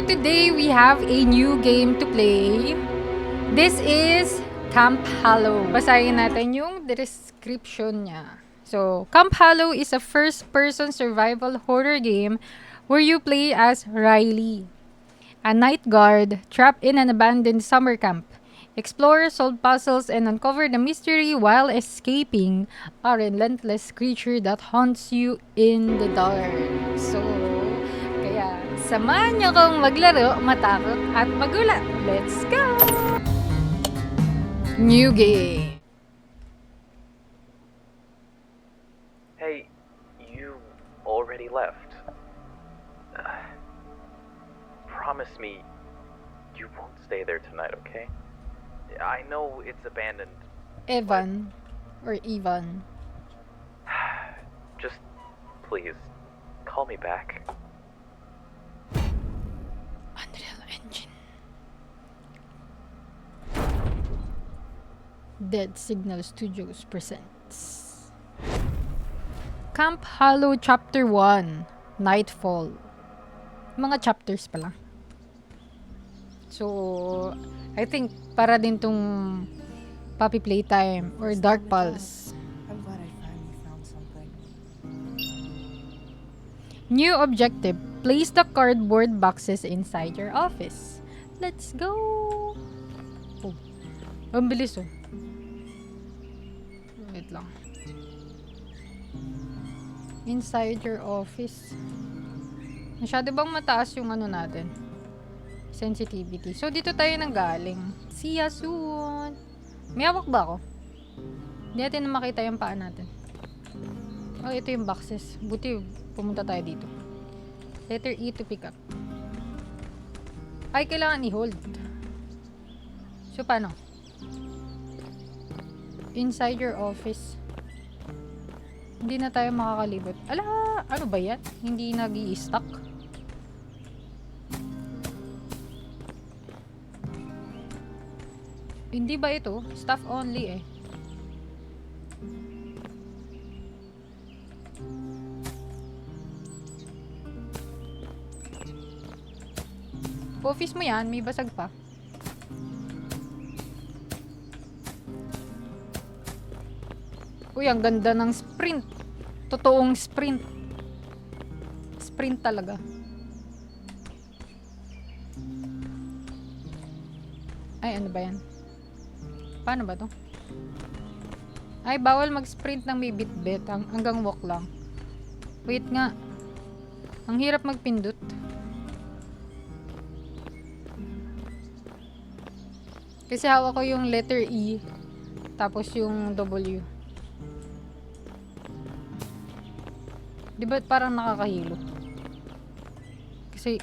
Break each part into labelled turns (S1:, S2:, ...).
S1: today, we have a new game to play. This is Camp Halo. Basahin natin yung description niya. So, Camp Halo is a first-person survival horror game where you play as Riley, a night guard trapped in an abandoned summer camp. Explore, solve puzzles, and uncover the mystery while escaping a relentless creature that haunts you in the dark. So, kaya samahan niyo akong maglaro, matakot, at magulat. Let's go! New game.
S2: Hey, you already left. Promise me you won't stay there tonight, okay? I know it's abandoned.
S1: Evan. Or Ivan.
S2: Just please, call me back.
S1: Unreal Engine. Dead Signal Studios presents Camp Halo Chapter 1, Nightfall. Mga chapters pala. So, I think para din tong Puppy Playtime or Dark Pulse.
S3: I'm glad I finally found something.
S1: New objective. Place the cardboard boxes inside your office. Let's go! Oh, ang bilis oh. Wait lang. Inside your office. Masyado bang mataas yung ano natin? Sensitivity. So, dito tayo nanggaling. See ya soon! May hawak ba ako? Hindi natin na makita yung paa natin. Oh, ito yung boxes. Buti, pumunta tayo dito. Letter E to pick up. Ay, kailangan i-hold. So, paano? Inside your office. Hindi na tayo makakalibot. Ala, ano ba yan? Hindi nag-i-stuck. Hindi ba ito? Staff only eh. Office mo yan, may basag pa. Uy, ang ganda ng sprint. Totoong sprint. Sprint talaga. Ay, ano ba yan? Paano ba to? Ay, bawal mag-sprint ng may bit-bit. Hanggang walk lang. Wait nga. Ang hirap magpindot. Kasi hawak ko yung letter E. Tapos yung W. Di ba parang nakakahilo? Kasi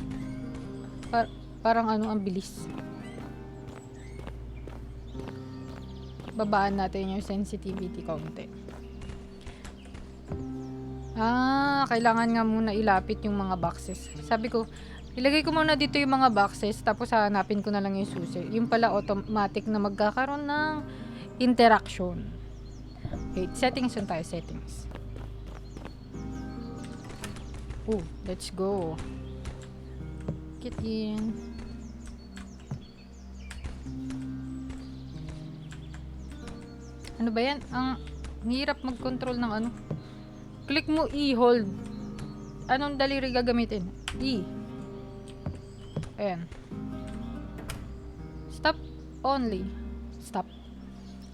S1: parang ano ang bilis. Babaan natin yung sensitivity konti. Kailangan nga muna ilapit yung mga boxes. Sabi ko, ilagay ko muna dito yung mga boxes, tapos hanapin ko na lang yung susi. Yung pala automatic na magkakaroon ng interaction. Wait, settings yun tayo, settings. Oh, let's go. Get in. Ano ba yan? Ang hirap mag-control ng ano. Click mo E, hold. Anong daliri gagamitin? E. Ayan. Stop only. Stop.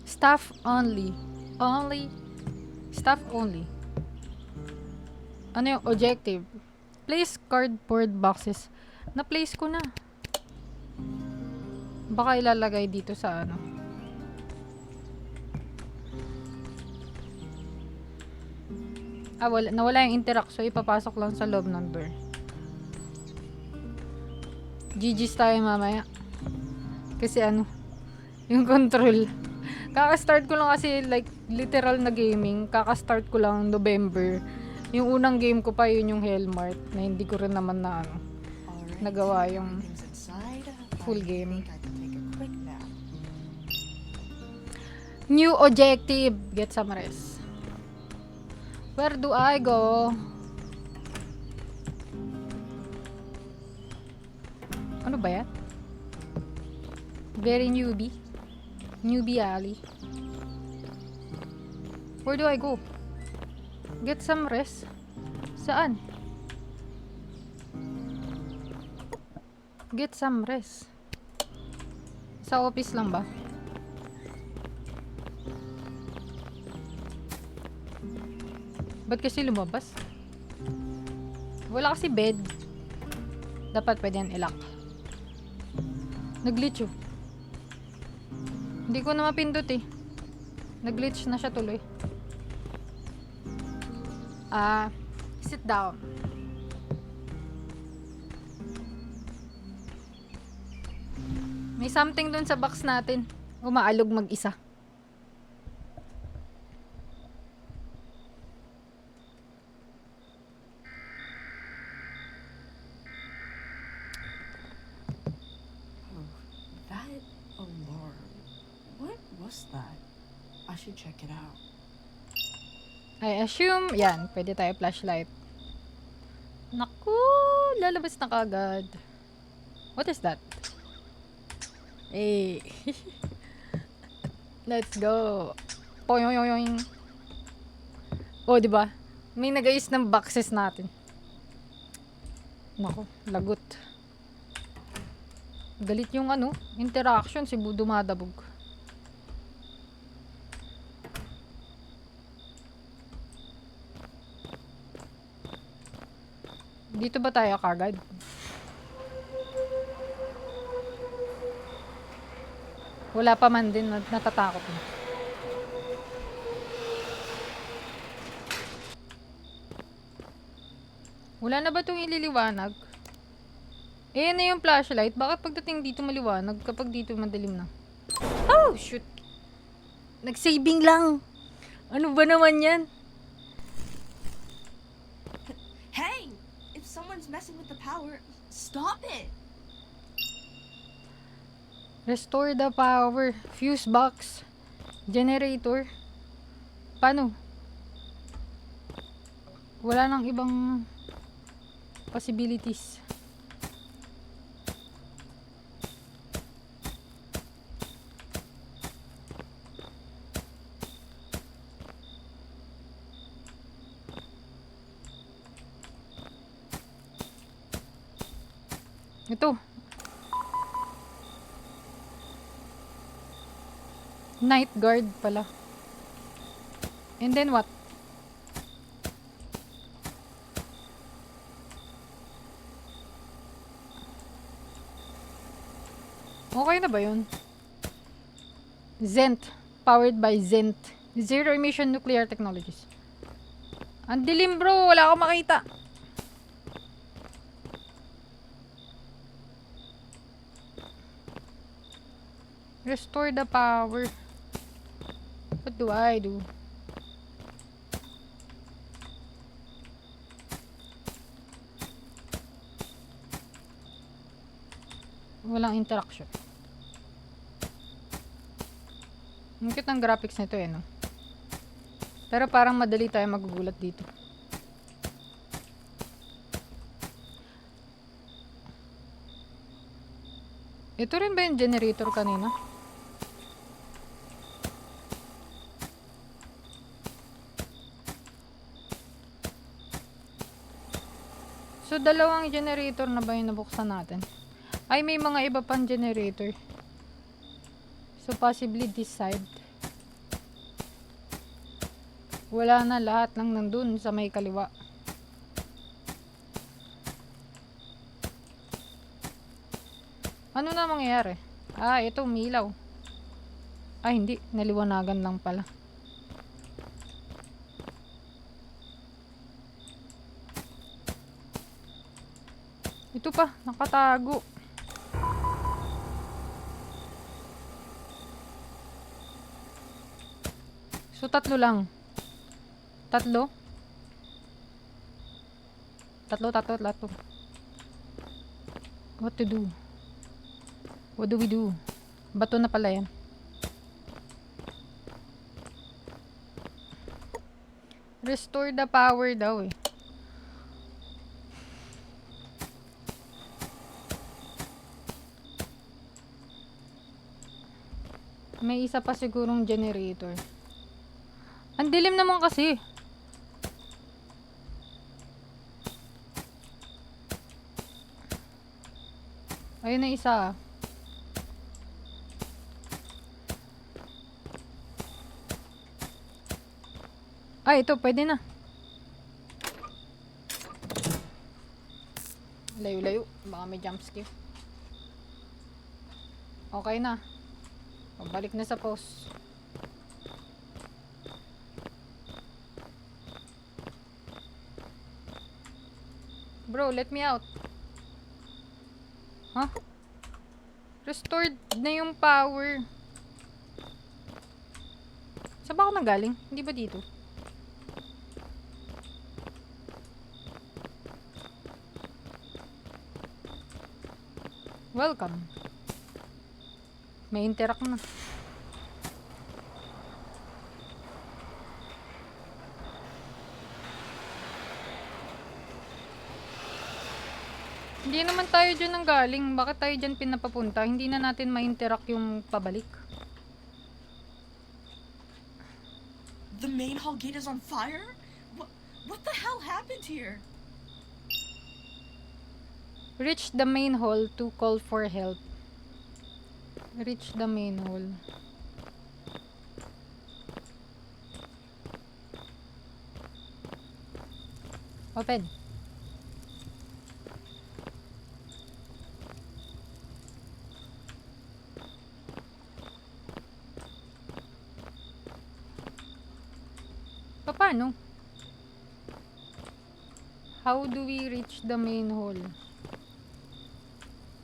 S1: Staff only. Only. Staff only. Ano yung objective? Place cardboard boxes. Na-place ko na. Baka ilalagay dito sa ano. Nawala yung interact. So, ipapasok lang sa loob ng door. GG's tayo mamaya. Kasi ano, yung control. Kaka-start ko lang kasi like literal na gaming. Kaka-start ko lang November. Yung unang game ko pa yun yung Hellmart na hindi ko rin naman na ano, nagawa yung full game. New objective. Get some rest. Where do I go? Ano ba yan? Very newbie. Newbie alley. Where do I go? Get some rest? Saan? Get some rest. Sa office lang ba? Ba't kasi lumabas? Wala kasi bed. Dapat pwede yan ilock. Nag-glitch oh. Hindi ko na mapindot eh. Nag-glitch na siya tuloy. Sit down. May something dun sa box natin. Umaalog mag-isa.
S3: That alarm. What was that? I should check it out.
S1: I assume, yan, pwede tayo flashlight. Naku, lalabas na kagad. What is that? Hey. Let's go. Poyoyoyoing. Oh, di ba? May nag-ayos ng boxes natin. Naku, lagot. Galit yung interaction, si dumadabog. Dito ba tayo kagad? Wala pa man din, natatakot na. Wala na ba itong ililiwanag? Eh, na yung flashlight. Bakit pagdating dito maliwanag kapag dito madilim na? Oh, shoot! Nag-saving lang! Ano ba naman yan?
S3: Hey! If someone's messing with the power, stop it!
S1: Restore the power. Fuse box. Generator. Paano? Wala nang ibang possibilities. Ito. Night guard pala. And then what? Okay na ba yun? Zent. Powered by Zent. Zero emission nuclear technologies. Ang dilim bro. Wala akong makita. Restore the power. What do I do? Walang interaction. Ang cute ng graphics nito no? Pero parang madali tayo magugulat dito. Ito rin ba yung generator kanina? So, dalawang generator na ba yung nabuksan natin? Ay, may mga iba pang generator. So, possibly this side. Wala na, lahat lang nandun sa may kaliwa. Ano na mangyayari? Ah, ito, umilaw. Ay, hindi. Naliwanagan lang pala. Ito pa, nakatago. So, tatlo lang. Tatlo? Tatlo. What to do? What do we do? Bato na pala yan. Restore the power daw eh. May isa pa sigurong generator. Ang dilim naman kasi. Ayun na isa. Ito, pwede na. Layo-layo. Baka may jumpscare. Okay na. Pabalik na sa post. Bro, let me out. Huh? Restored na yung power. Saan ba ako nanggaling? Hindi ba dito? Welcome. May interact na. Hindi naman tayo dyan nanggaling. Bakit tayo dyan pinapapunta? Hindi na natin ma-interact yung pabalik.
S3: The main hall gate is on fire? What the hell happened here?
S1: Reach the main hall to call for help. Reach the main hall. Open. Paano? How do we reach the main hall?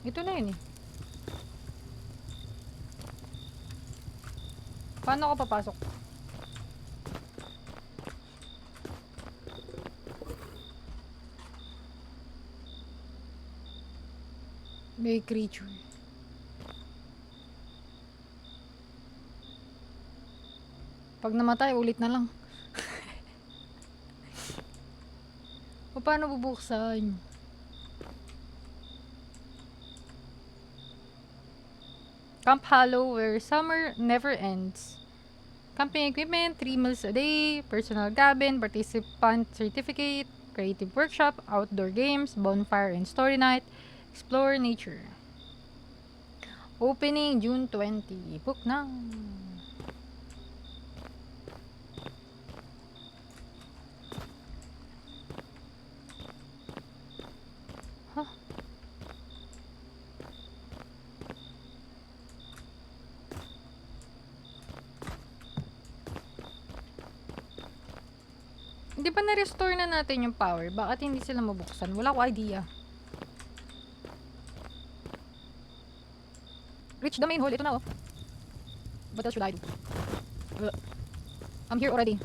S1: Ito na yun eh. Paano ako papasok? May creature. Pag namatay, ulit na lang. Paano bubuksan? Camp Hollow, where summer never ends. Camping equipment, 3 meals a day, personal cabin, participant certificate, creative workshop, outdoor games, bonfire and story night, explore nature. Opening June 20. Book na. Huh? Di ba na-restore na natin yung power? Bakit hindi sila mabuksan? Wala ko idea. Reach the main hall. Ito na oh. What else should I do? I'm here already.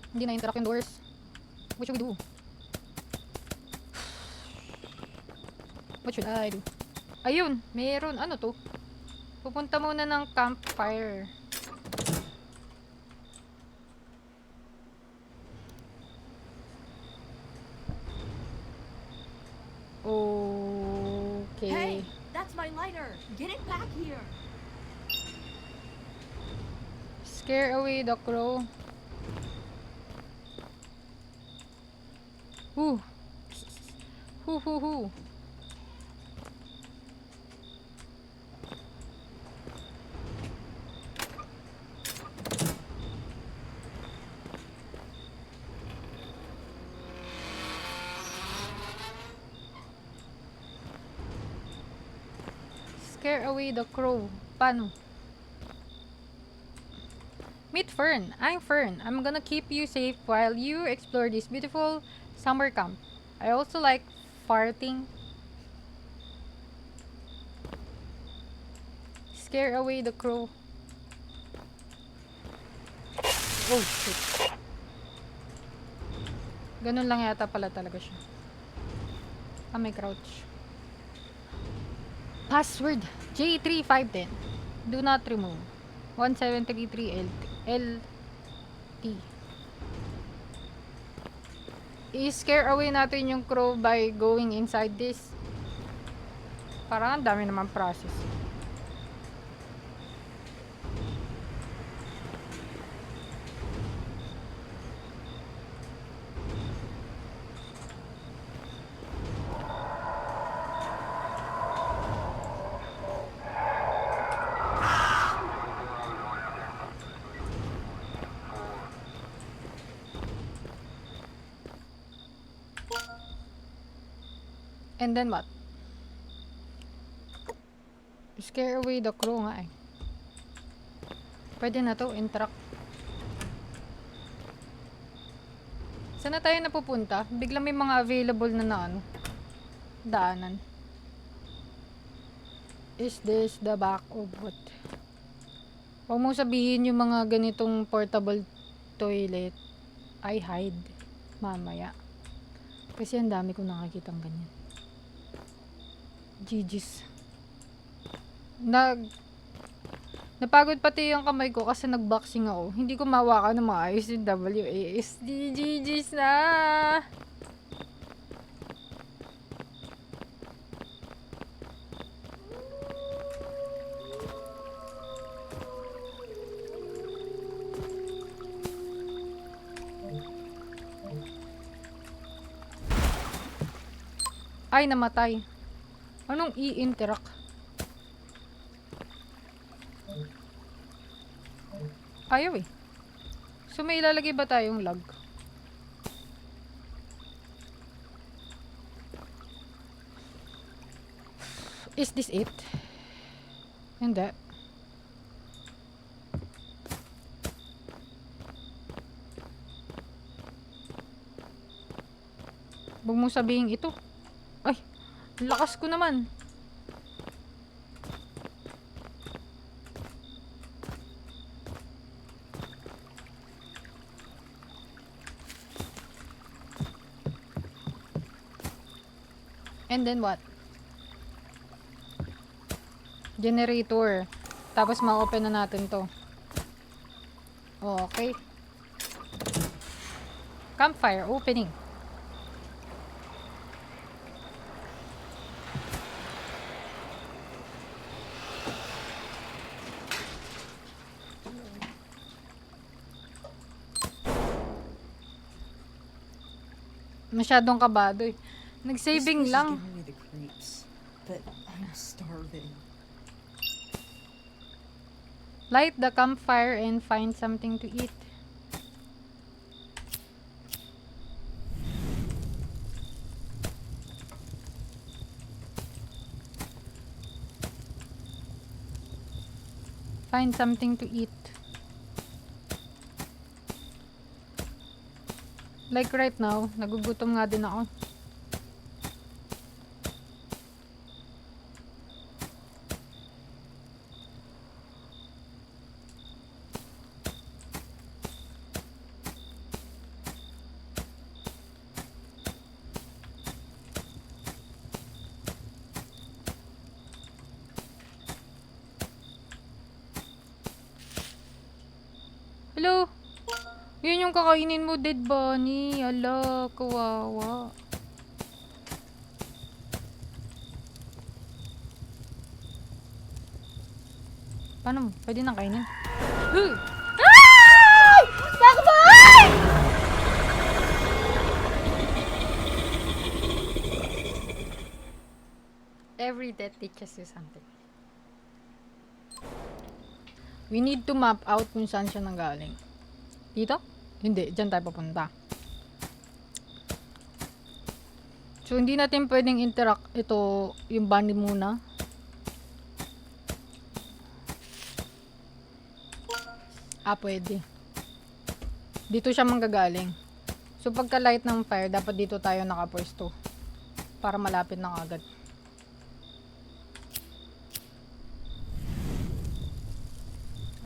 S1: Hindi na interact yung doors. What should we do? What should I do? Ayun, meron. Ano to? Pupunta muna ng campfire. Okay.
S3: Hey, that's my lighter. Get it back here.
S1: Scare away the crow. Whoo. Hoo hoo hoo. Scare away the crow. Paano? Meet Fern. I'm Fern. I'm gonna keep you safe while you explore this beautiful summer camp. I also like farting. Scare away the crow. Oh, shit. Ganun lang yata pala talaga siya. May crouch. Password J3510. Do not remove. 1733 LT. I-scare away natin yung crow by going inside this. Parang ang dami naman process. And then what? Scare away the crew nga eh. Pwede na to, interact. Saan na tayo napupunta? Biglang may mga available na ano, daanan. Is this the back of what? Huwag mong sabihin yung mga ganitong portable toilet I hide mamaya. Kasi ang dami kong nakakitang ganyan. GG's. Napagod pati yung kamay ko kasi nagboxing ako. Hindi ko mawakan ng maayos yung WASD. GG's na! Ay, namatay. Anong i-interact? Ayaw eh. So may ilalagay ba tayong log? Is this it? Hindi. Huwag mong sabihin ito. Ay, lakas ko naman. And then what? Generator. Tapos ma-open na natin to. Okay. Campfire opening. Masyadong kabado eh. Nag-saving
S3: This place is
S1: lang.
S3: giving me the creeps, but I'm starving.
S1: Light the campfire and find something to eat. Find something to eat. Like right now, nagugutom nga din ako. Hello? Yun yung kakainin mo, dead bunny. Ala, kawawa. Paano mo? Pwede nang kainin. Ay! Takboy! Every death teaches you something. We need to map out kung saan siya nanggaling. Dito? Hindi. Diyan tayo papunta. So, hindi natin pwedeng interact ito, yung bunny muna. Ah, pwede. Dito siya manggagaling. So, pagka light ng fire, dapat dito tayo nakapwesto. Para malapit na agad.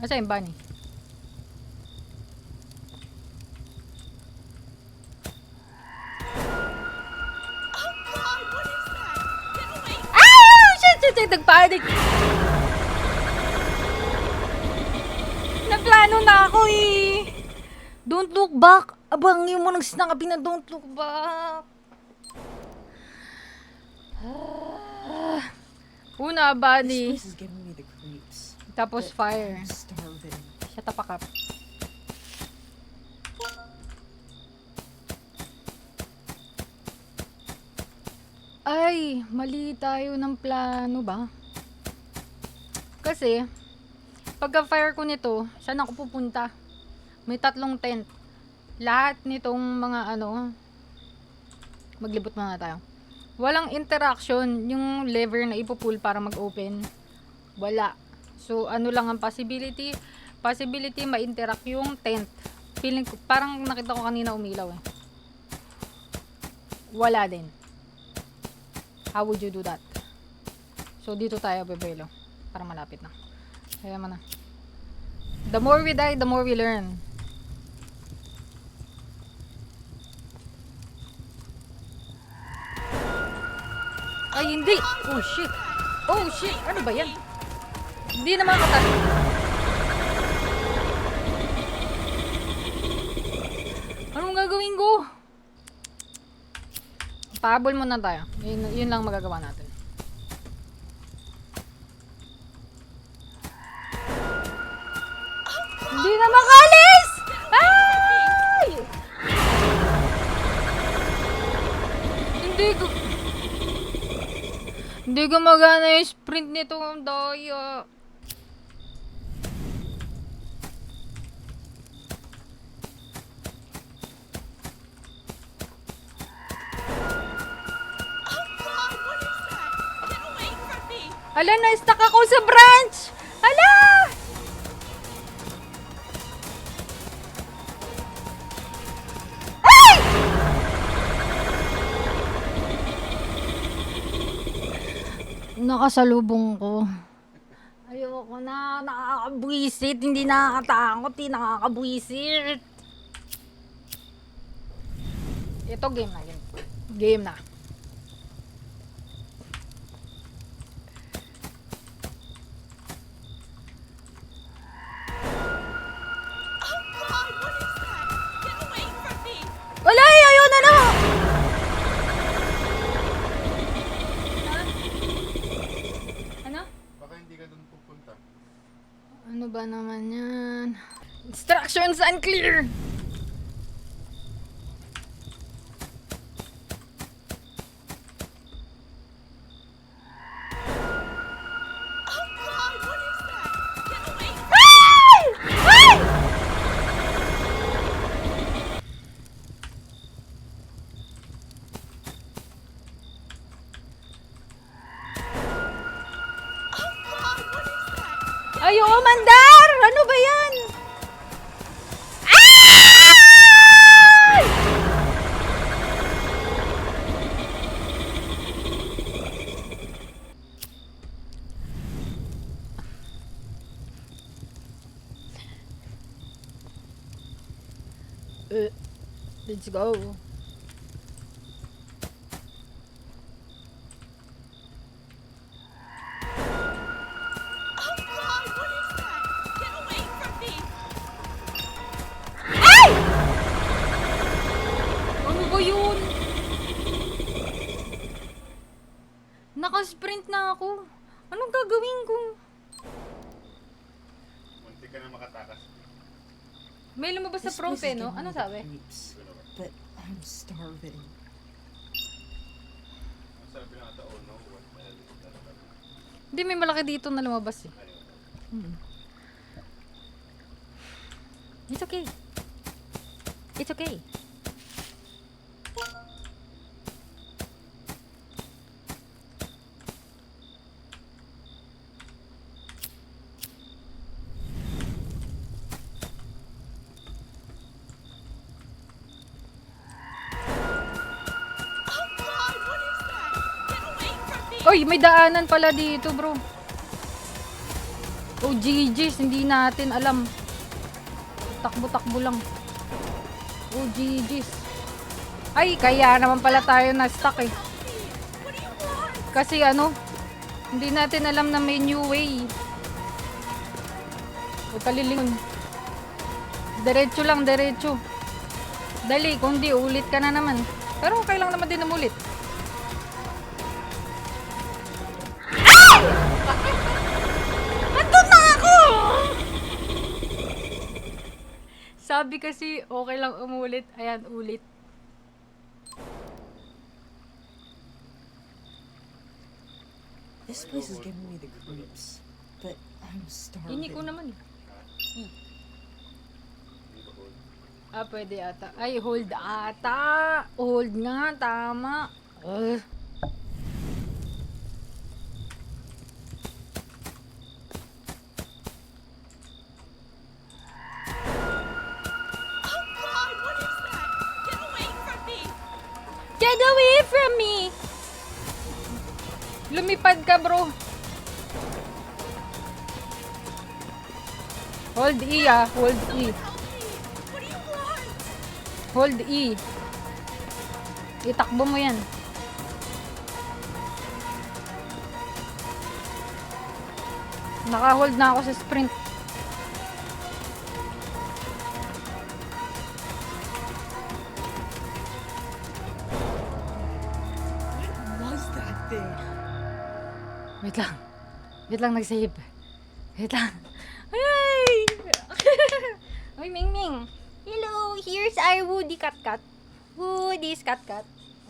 S1: Asa yung bunny? Ah! Shit! Nagpanik! Naplano na ako eh! Don't look back! Abangin mo nang sinangapin na don't look back! Una,
S3: This
S1: bunny.
S3: place is giving me the creeps.
S1: Tapos
S3: But
S1: fire.
S3: I'm starving.
S1: Shut the fuck up. Ay, mali tayo ng plano ba? Kasi, pagka-fire ko nito, saan ako pupunta? May 3 tent. Lahat nitong mga maglibot muna tayo. Walang interaction yung lever na ipupull para mag-open. Wala. So, ano lang ang possibility? Possibility ma-interact yung tent. Feeling ko, parang nakita ko kanina umilaw eh. Wala din. How would you do that? So, dito tayo bebelo. Para malapit na. Kaya mo na. The more we die, the more we learn. Ay, hindi! Oh, shit! Oh, shit! Ano ba yan? Hindi naman katas. Anong gagawin ko? Pahabol muna tayo. Yun lang magagawa natin. Hindi na makalis! Ay! Hindi gumagana yung sprint nito. Ang daya. Ala, na-stuck ako sa branch! Ala! Ay! Nakasalubong ko. Ayoko na. Nakakabwisit. Hindi nakakatakot. Hindi nakakabwisit. Ito game na. Game na. Wala eh! Ayaw na na! Ano?
S4: Baka hindi ka dun pupunta.
S1: Ano ba naman yan? Instructions unclear! Ay! Ay! Ayoko, mandar! Ano ba yan? Ay! Let's go. Ay! Ano ba yun? Nakasprint na ako. Anong gagawin ko?
S4: Munti ka na makatakas.
S1: May lumabas sa
S3: This
S1: prompt
S3: place
S1: eh,
S3: is
S1: no?
S3: giving
S1: Ano
S3: me the
S1: sabi?
S3: creeps. But I'm starving.
S4: Ang sabi na ata, oh no, what the hell is that?
S1: Hindi, may malaki dito na lumabas eh. It's okay. It's okay. Oy, may daanan pala dito, bro. Oh, GG's, hindi natin alam. Takbo-takbo lang. Oh, GG's. Ay, kaya naman pala tayo na-stuck eh. Kasi ano, hindi natin alam na may new way. Huwag kalilingon. Diretso lang, diretso. Dali, kung di, ulit ka na naman. Pero okay lang naman din na ulit. Andun na ako! Sabi kasi, okay lang umulit. Ayan, ulit.
S3: This place is giving me the creeps, but I'm starving.
S1: Ini ko naman eh.
S4: Dito hold.
S1: Pwede ata. Ay, hold ata. Hold nga, tama.
S3: Oh God, what is that? Get away from me!
S1: Get away from me! Lumipad ka, bro. Hold E, ah. Hold E.
S3: Help me! What do you want?
S1: Hold E. Itakbo mo yan. Naka-hold na ako sa sprint.
S3: What was that thing?
S1: Wait lang. Wait lang, nag-save. Wait lang. Ay! Uy, Ming Ming. Hello, here's our Woody Cat. Woody's Cat.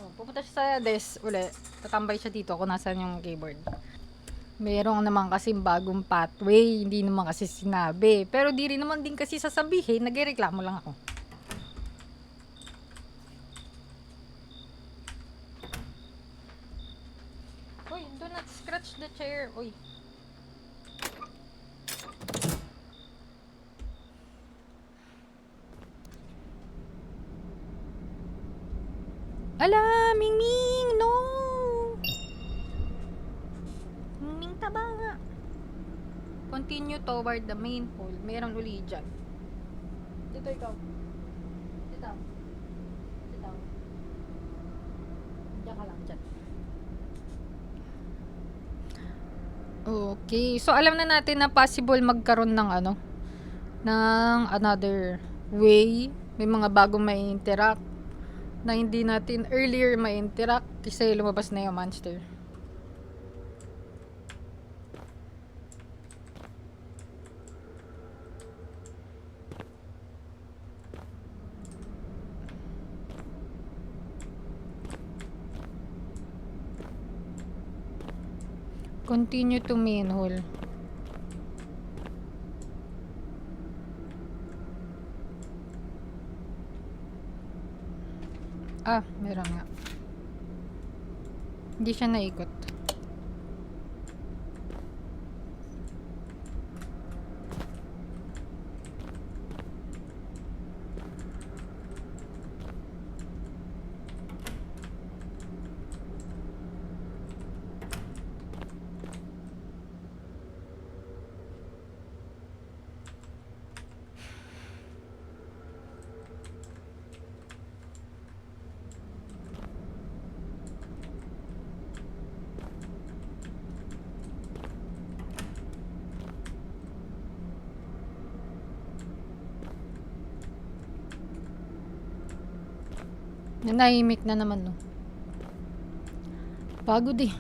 S1: Oh, pupunta siya sa desk uli. Tatambay siya dito kung nasan yung keyboard. Merong naman kasi bagong pathway. Hindi naman kasi sinabi. Pero di rin naman din kasi sasabihin. Nagreklamo lang ako. Uy, do not scratch the chair. Uy. Ala, Mingming, no! Mingming, taba nga. Continue toward the main hall. Meron uli dyan. Dito ikaw. Dito. Dito. Diyan ka lang, dyan. Okay. So, alam na natin na possible magkaroon ng ng another way. May mga bagong may interact na hindi natin earlier ma-interact kasi lumabas na yung monster. Continue to main hall. Meron nga. Hindi siya naikot. Nanahimik na naman, no. Pagod eh.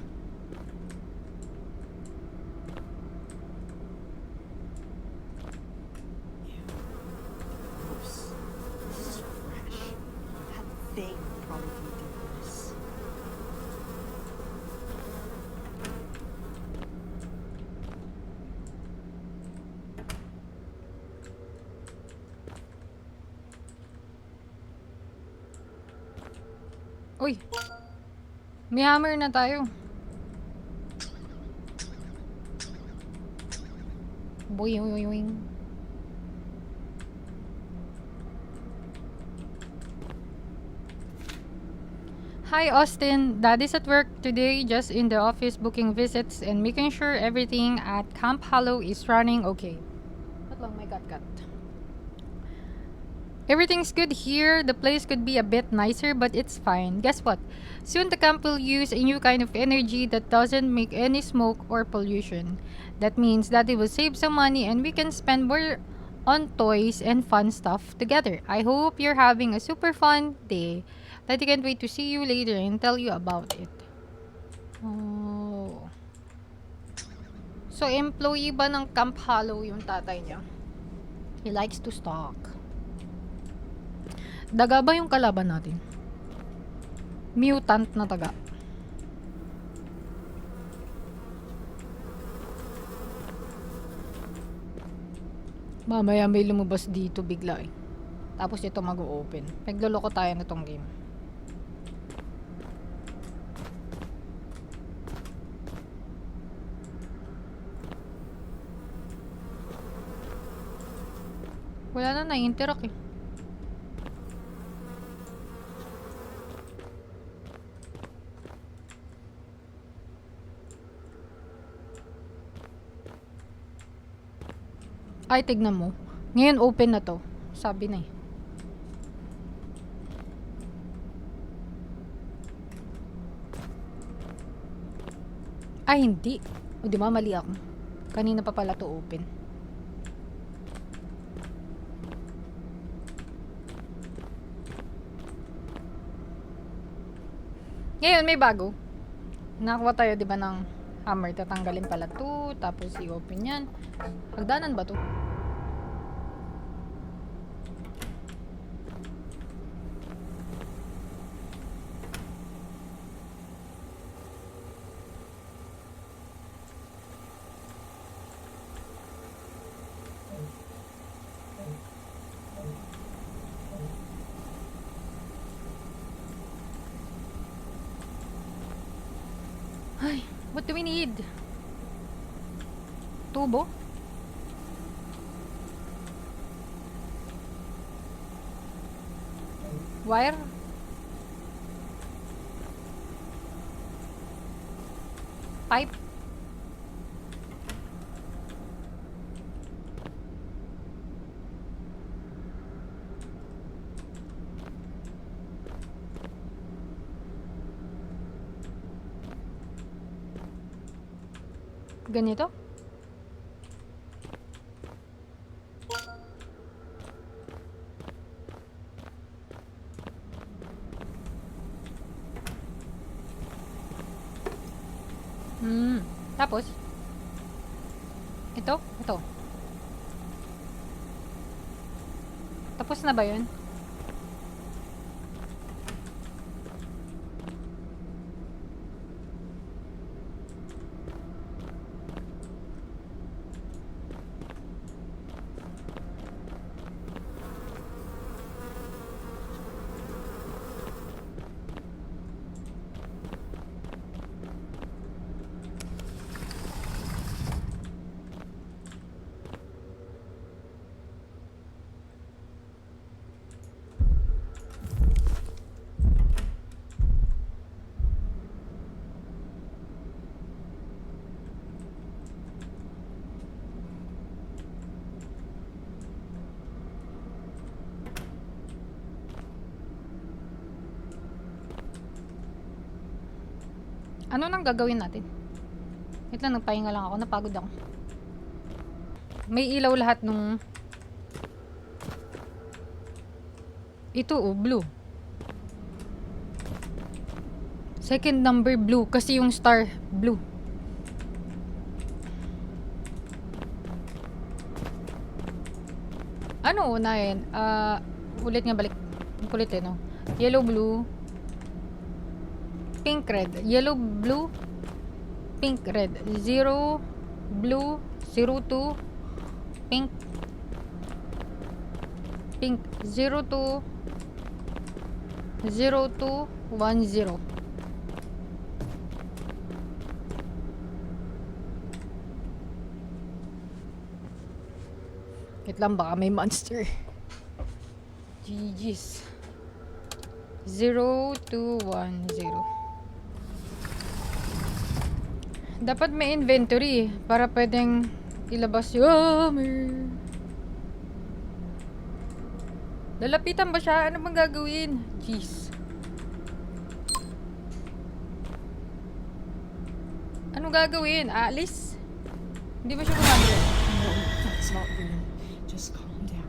S3: Gross. This is fresh. That thing probably did this.
S1: Uy. May hammer na tayo. Boing. Hi Austin, Daddy's at work today, just in the office booking visits and making sure everything at Camp Hollow is running okay. Cut lang, may cut. Everything's good here. The place could be a bit nicer, but it's fine. Guess what? Soon the camp will use a new kind of energy that doesn't make any smoke or pollution. That means that it will save some money and we can spend more on toys and fun stuff together. I hope you're having a super fun day. Daddy can't wait to see you later and tell you about it. Oh. So, employee ba ng Camp Hollow yung tatay niya? He likes to stalk. Daga ba yung kalaban natin? Mutant na taga. Mamaya may lumabas dito bigla eh. Tapos ito mag-open. Nagloloko tayo na tong game. Wala na na-interact eh. Ay, tignan mo. Ngayon open na to. Sabi na eh. Ay, hindi. O, di ba? Mali ako. Kanina pa pala to open. Ngayon, may bago. Nakakuha tayo, di ba, ng hammer. Tatanggalin pala to. Tapos, i-open yan. Hagdanan ba to? Ay, what do we need? Tubo? Wire? Pipe? Ganito? Tapos? Ito? Ito. Tapos na ba yun? Ano nang gagawin natin? Wait lang, nagpahinga lang ako. Napagod ako. May ilaw lahat nung... Ito oh, blue. Second number blue. Kasi yung star, blue. Ano unahin? Ulit nga balik. Ang kulit eh, no? Yellow, blue. Pink, red. Yellow, blue. Pink, red. 0, blue. 02. Pink. Pink. 02. 02. 10. Wait lang, baka may monster. GG's. 0210. Dapat may inventory para pwedeng ilabas yung hammer. Lalapitan ba siya? Ano bang gagawin? Jeez. Ano gagawin? Aalis? Hindi ba siya gumagawin?
S3: No, that's not real. Just calm down.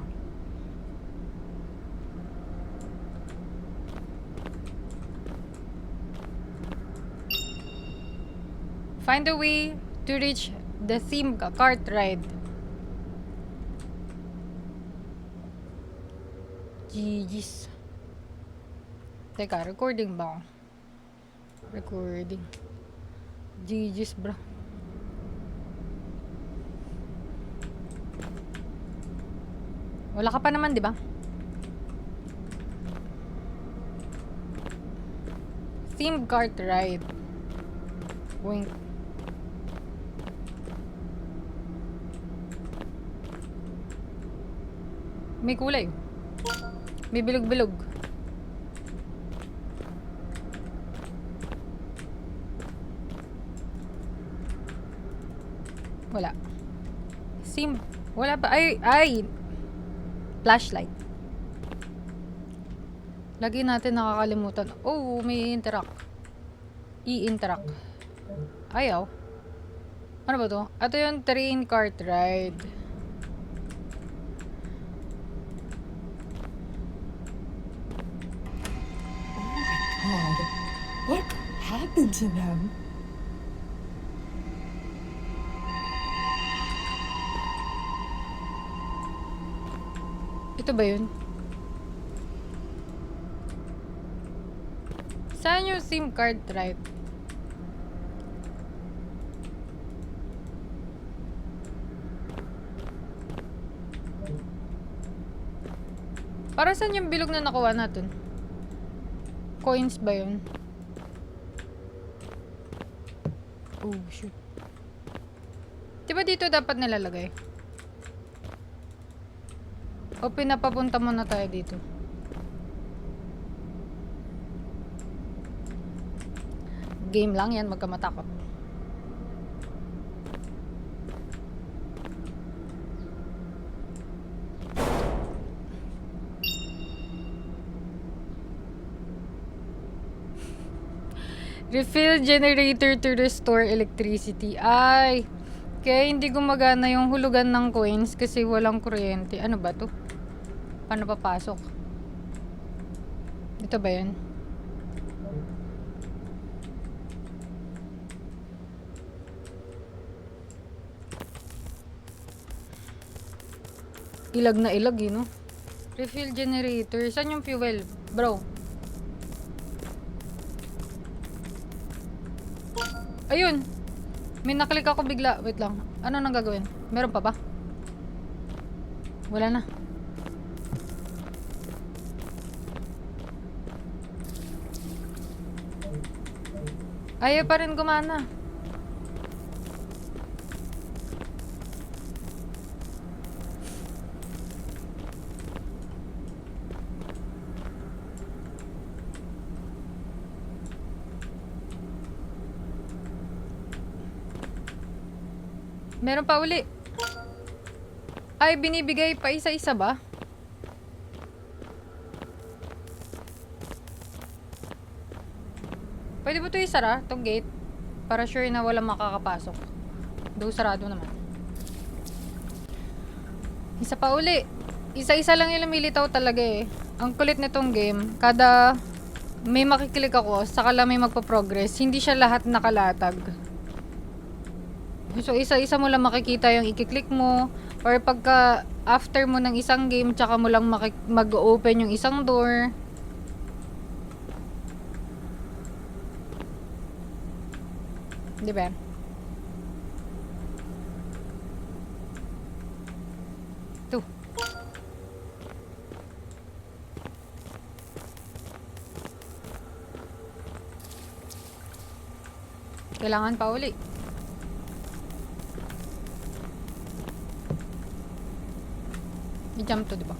S1: Find a way to reach The theme ka, cart ride. GG's. Teka, recording ba ako? Recording. GG's, bro. Wala ka pa naman, di ba? Theme cart ride. Wink. May kulay. May bilog-bilog. Wala. Sim. Wala pa. Ay! Flashlight. Lagi natin nakakalimutan. Oh, may interact. I-interact. Ayaw. Ano ba to? Ito yung train cart ride.
S3: God, what happened to them?
S1: Ito ba yun? Saan yung SIM card right? Para saan yung bilog na nakuha natin? Coins ba yun? Oh, shoot. Diba dito dapat nilalagay? O pinapapunta muna tayo dito? Game lang yan, magkamatakot. Refill generator to restore electricity. Ay, kaya hindi gumagana yung hulugan ng coins kasi walang kuryente. Ano ba to? Paano papasok? Ito ba yun? Ilag na ilag eh, no? Refill generator. Saan yung fuel? Bro. Ayun! May naklik ako bigla. Wait lang. Ano nang gagawin? Meron pa ba? Wala na. Ayaw pa rin gumana. Meron pa uli. Ay, binibigay pa isa-isa ba? Pwede ba ito isara? Itong gate? Para sure na walang makakapasok. Though sarado naman. Isa pa uli. Isa-isa lang yung lumilitaw talaga eh. Ang kulit nitong game. Kada may makiklik ako, saka lang may magpa-progress. Hindi siya lahat nakalatag. So, isa-isa mo lang makikita yung ikiklik mo. Or pagka after mo ng isang game, tsaka mo lang mag-open yung isang door. Di ba? Ito. Kailangan pa uli. I-jump to, diba?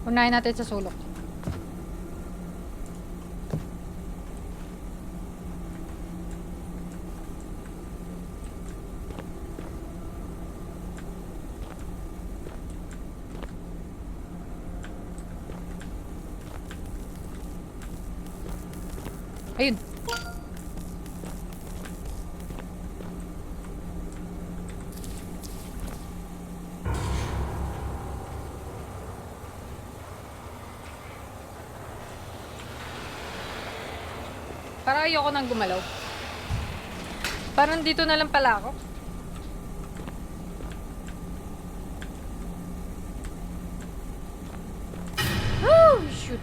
S1: Unahin natin sa sulok. Ayun. Para ayoko nang gumalaw. Parang dito na lang pala ako. Oh, shoot.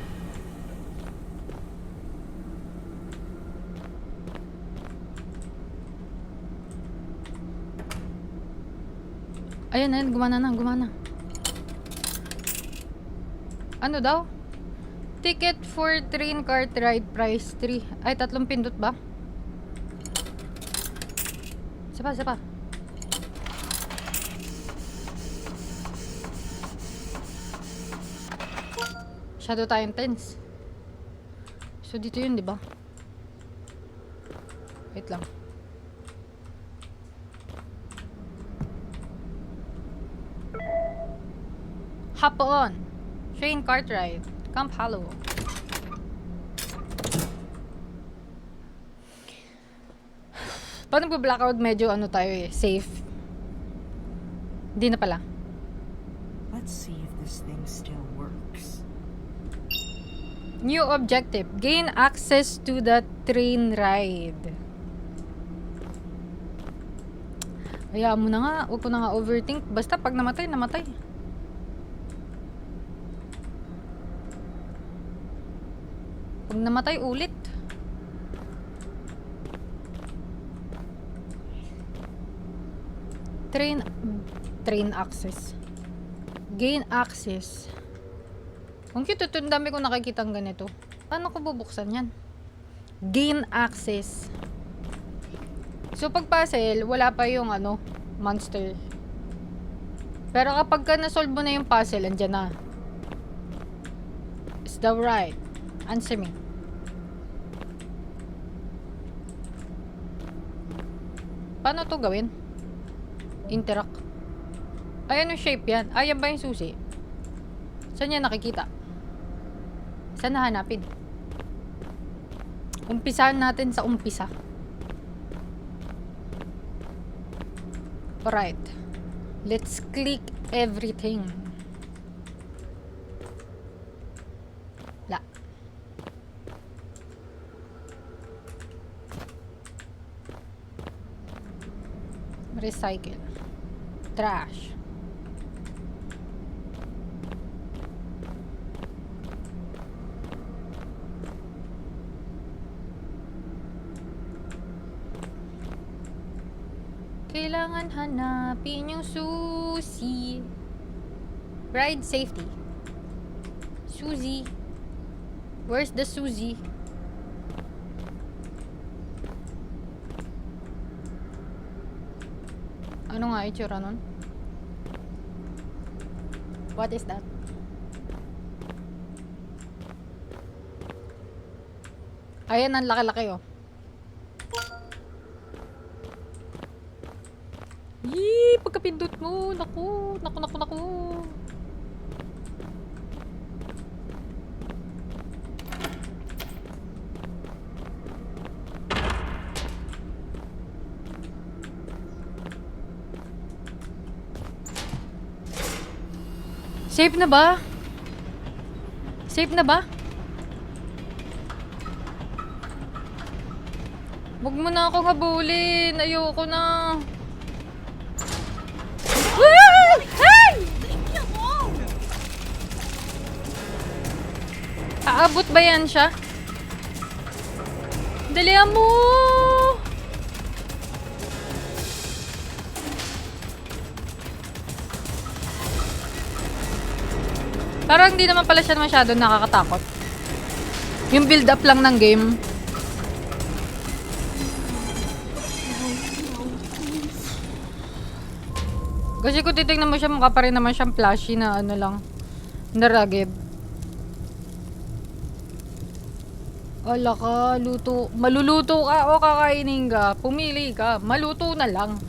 S1: Ayan, gumana na, gumana. Ano daw? Ticket for train cart ride price 3. Ay, 3 pindot ba? Isa pa. Masyado tayong tense. So, dito yun, di ba? Wait lang. Hop on. Train cart ride. Camp Halo. Paano blackout medyo ano tayo eh, safe. Hindi na pala.
S3: Let's see if this thing still works.
S1: New objective. Gain access to the train ride. Hayaan mo na nga. Huwag ko na nga overthink. Basta pag namatay, namatay. Pag namatay, ulit. Train access. Gain access. Ang cute ito. Ang dami ko nakikitang ganito. Paano ko bubuksan yan? Gain access. So, pag puzzle, wala pa yung ano, monster. Pero kapag ka na-solve mo na yung puzzle, andyan na. Is that right? Answer me. Paano to gawin? Interact. Ay, ano shape yan? Ayan ba yung susi? Saan yan nakikita? Saan nahanapin? Umpisahan natin sa umpisa. Alright. Let's click everything. La. Recycle. Trash. Kailangan hanapin yung susi. Ride safety. Suzy. Where's the Suzy? Ano nga itsura nun? What is that? Ayan, ang laki-laki oh. Yee! Pagkapindot mo! Naku! Naku! Safe na ba? Safe na ba? Huwag mo na akong habulin. Ayoko na. Ay! Aabot ba yan siya? Dalihan mo! Parang hindi naman pala siya masyado nakakatakot. Yung build up lang ng game. Kasi kung titignan mo siya, mukha pa rin naman siyang flashy na ano lang, na rugged. Ala ka, luto. Maluluto ka o kakainin ka. Pumili ka. Maluto na lang.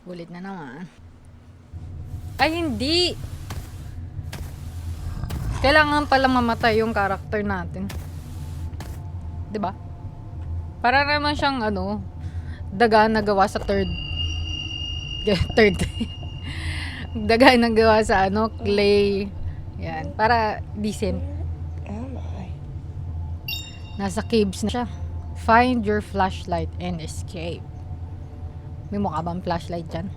S1: Ulit na naman. Ay, hindi! Kailangan pala mamatay yung character natin. 'Di ba? Para naman siyang ano, daga na gawa sa third. Third. Daga na gawa sa ano, clay. Yan, para decent.
S3: Am I?
S1: Nasa caves na siya. Find your flashlight and escape. May mukha bang flashlight dyan?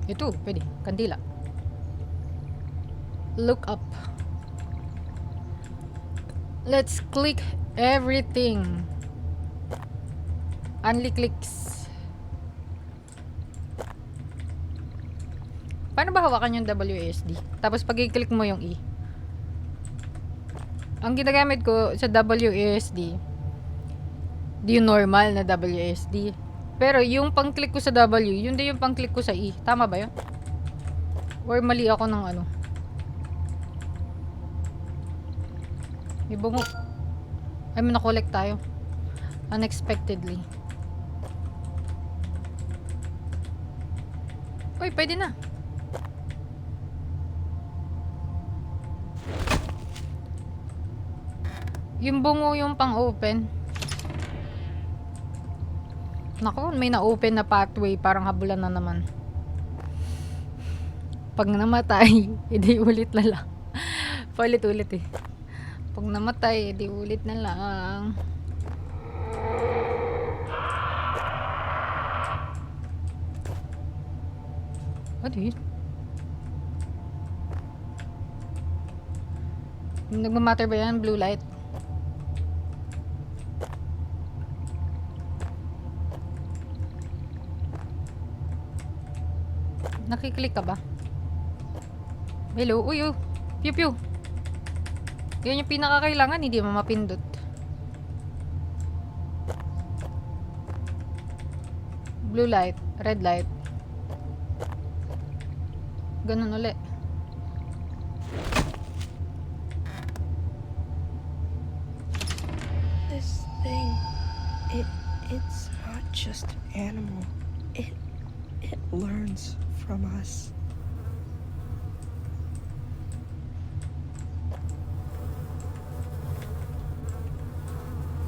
S1: Ito, pwede. Kandila. Look up. Let's click everything. Only clicks. Paano ba hawakan yung WASD? Tapos pag i-click mo yung E. Ang ginagamit ko sa WASD, yung normal na WASD. Pero yung pang-click ko sa W, yun din yung pang-click ko sa E. Tama ba yun? Or mali ako ng ano? May bungo. Ay, may na-collect tayo. Unexpectedly. Uy, pwede na. Yung bungo yung pang-open. Naku, may na-open na pathway. Parang habulan na naman. Pag namatay, edi ulit na lang. Paulit-ulit eh. Pag namatay, edi ulit na lang. Ano yun? Nagmamatter ba yan? Blue light? Nakiklik ka ba? Hello? Uy, oh. Pew pew. Yan yung pinakakailangan, hindi mo mapindot. Blue light, red light. Ganun ulit.
S3: This thing, it's not just an animal. It learns from us.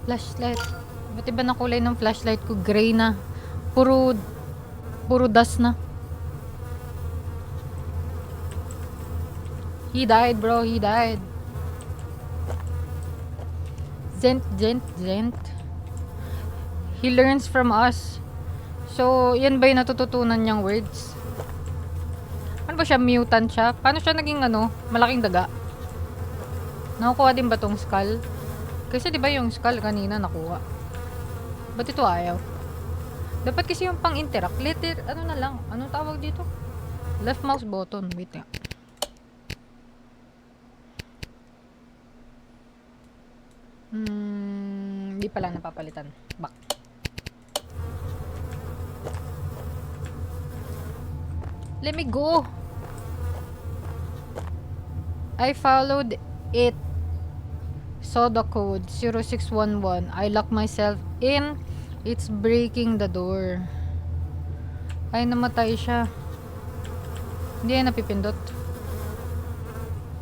S1: Flashlight. Ba't iba na kulay ng flashlight ko? Gray na. Puro dust na. He died, bro. He died. Zent. He learns from us. So, yan ba yung natututunan niyang words? Ano ba siya? Mutant siya? Paano siya naging ano? Malaking daga? Nakukuha din ba tong skull? Kasi di ba yung skull kanina nakuha? Ba't ito ayaw? Dapat kasi yung pang-interact. Letter, ano na lang? Anong tawag dito? Left mouse button. Wait nga. Hindi pala napapalitan. Back. Let me go. I followed it. Saw the code 0611. I locked myself in. It's breaking the door. Ay, namatay siya. Hindi yan napipindot.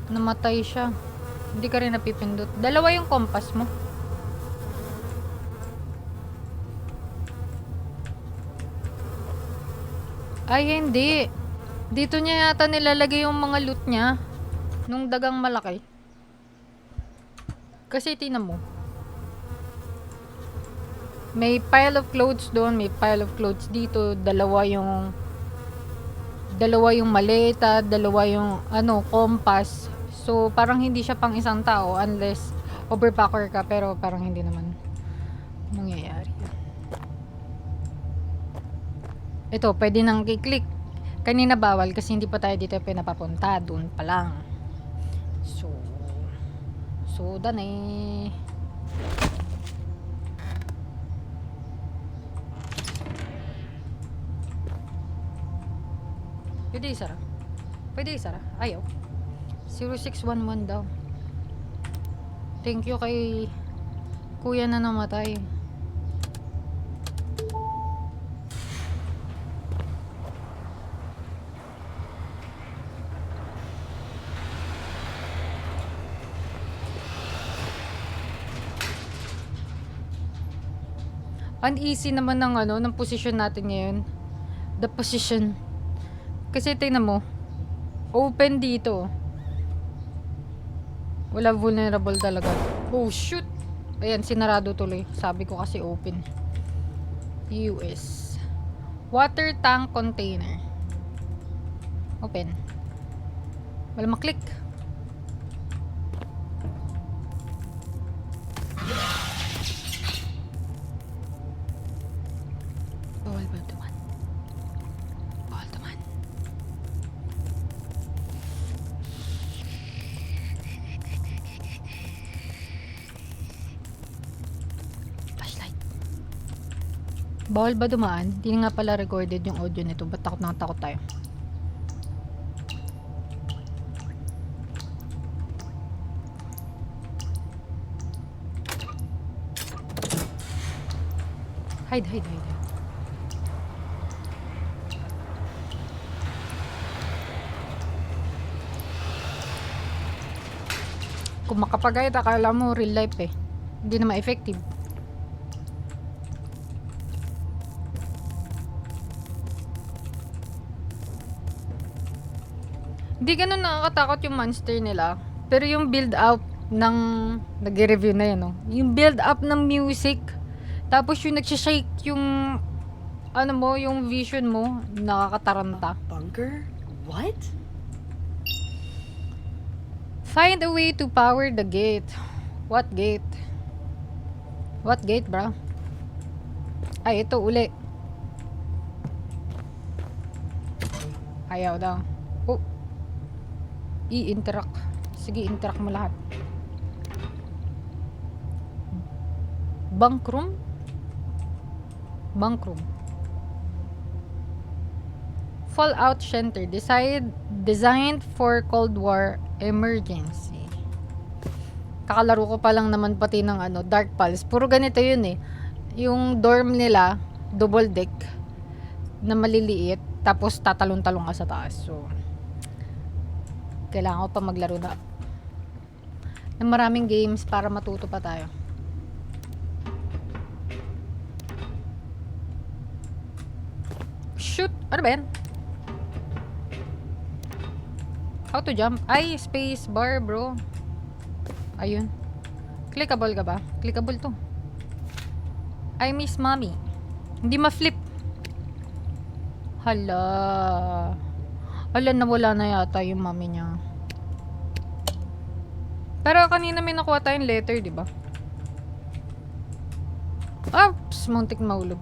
S1: Namatay siya. Hindi ka rin napipindot. Dalawa yung compass mo. Ay, hindi. Dito niya yata nilalagay yung mga loot niya. Nung dagang malaki. Kasi tingnan mo. May pile of clothes doon. May pile of clothes dito. Dalawa yung maleta. Dalawa yung compass. So, parang hindi siya pang isang tao unless overpacker ka, pero parang hindi naman mangyayari. Ito, pwede nang i-click. Kanina bawal kasi hindi pa tayo dito pinapapunta. Doon pa lang. So, dan eh. Pwede isara. Ayaw. 0611 daw. Thank you kay kuya na namatay. uneasy naman ng ano, ng position natin ngayon. The position. Kasi tingnan mo, open dito. Wala, vulnerable talaga. Oh, shoot! Ayan, sinarado tuloy. Sabi ko kasi open. US. Water tank container. Open. Wala maklik. Bawal ba duman? Bawal duman. Flashlight. Bawal ba dumaan? Hindi nga pala recorded yung audio nito. Ba't takot na takot tayo? Hide, hide, hide. Kung makapagayat, akala mo real life eh. Hindi naman effective. Hindi ganun nakakatakot yung monster nila. Pero yung build up ng nag-review na yun, no? Yung build up ng music, tapos yung nagsishake yung ano mo, yung vision mo, nakakataranta.
S3: Bunker? What?
S1: Find a way to power the gate. What gate? What gate, bro? Ay, ito uli. Ayaw daw. Oh. I-interact. Sige, interact mo lahat. Bunk room? Bunk room. Fallout Shelter. Designed for Cold War emergency. Kakalaro ko pa lang naman pati ng ano, Dark Pulse. Puro ganito yun eh. Yung dorm nila, double deck na maliliit, tapos tatalon-talon ka sa taas. So, kailangan ko pa maglaro na ng maraming games para matuto pa tayo. Shoot! Ano ba yan? How to jump? Ay, space bar, bro. Ayun. Clickable ka ba? Clickable to. I miss mommy. Hindi ma-flip. Hala. Hala, nawala na yata yung mommy niya. Pero kanina may nakuha tayong letter, di ba? Oops, muntik mahulog.